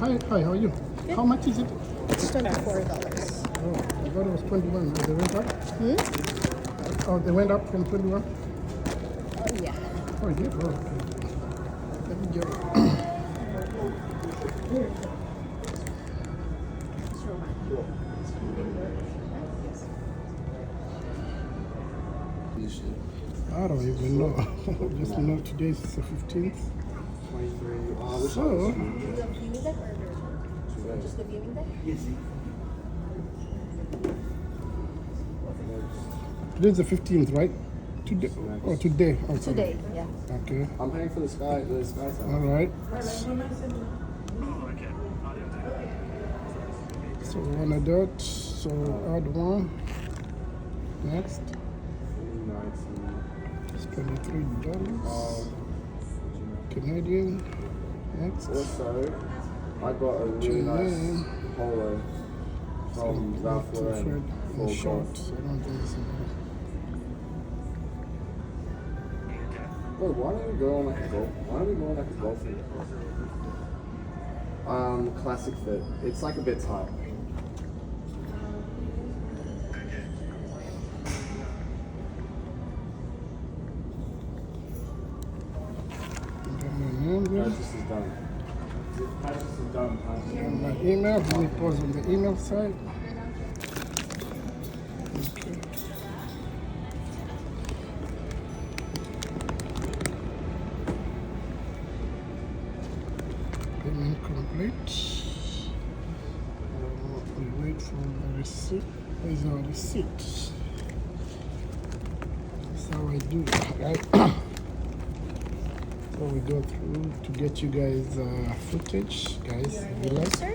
Hi, how are you? Good. How much is it? It's $24. Oh, I thought it was 21. They went up? Oh, they went up from 21? Oh, yeah. Oh, yeah. Oh, okay. Let me get I don't even know. Just know today is the 15th. 23. So, The viewing deck or just the viewing deck? today's the 15th, right? Today. Oh, today. Oh, sorry. Today, yeah. Okay. I'm paying for the sky All zone. right. So one adult. So add one. Next. It's $23 Canadian. Next. Also, I got a really nice polo from Vancouver in shorts. I don't think it's enough. Wait, why don't we go on like a golf? Why don't we go on like a golf fit? Classic fit. It's like a bit tight. Purchase is done. Purchase is done. And my email. Let me pause on the email side. Okay. Payment complete. We wait for the receipt. Where is our receipt? That's how I do it, right? So we go through to get you guys footage, guys. You like? Sir?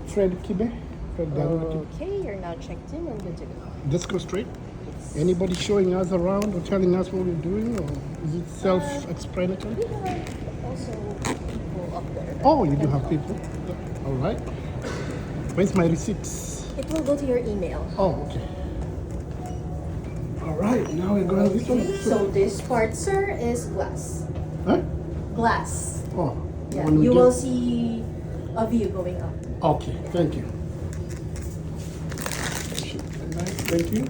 Fred Kibe? Fred Darula Kibe. Okay, you're now checked in and good to go. Let's go straight. Anybody showing us around or telling us what we're doing, or is it self-explanatory? We have also people up there. Oh, you do have people? All right. Where's my receipts? It will go to your email. Oh, okay. All right, now we're going this one. So this part, sir, is glass. Huh? Glass. Oh, Yeah, when we you get- will see a view going up. Okay, thank you. Thank you.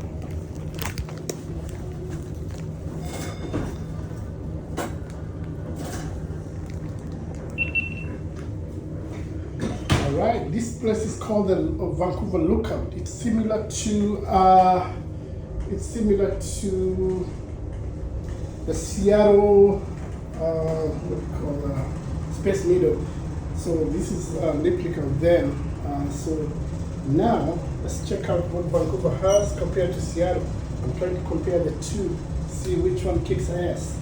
All right, this place is called the Vancouver Lookout. It's similar to the Seattle what do you call Space Needle. So this is a replica of them. So now let's check out what Vancouver has compared to Seattle. I'm trying to compare the two, see which one kicks ass.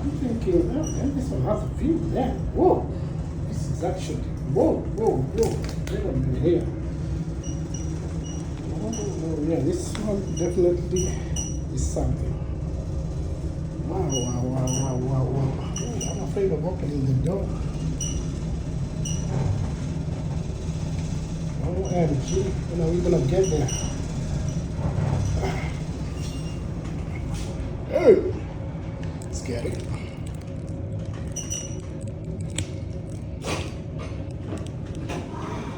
I'm thinking, oh man, this one has a view there. Whoa, this is actually whoa. Wait a minute here. Oh yeah, this one definitely is something. Wow. I'm afraid of opening the door. OMG, when are we gonna get there? Hey! Scary.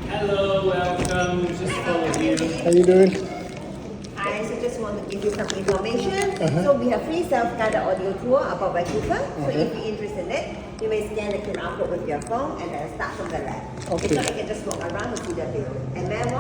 Hello, welcome. Just follow you. How you doing? Hi, so just want to give you some information. So we have free self-guided audio tour about Vancouver. So if you're interested in it, you may scan the QR code with your phone and then start from the left. Okay. If not, you can just walk around and see the view. And then one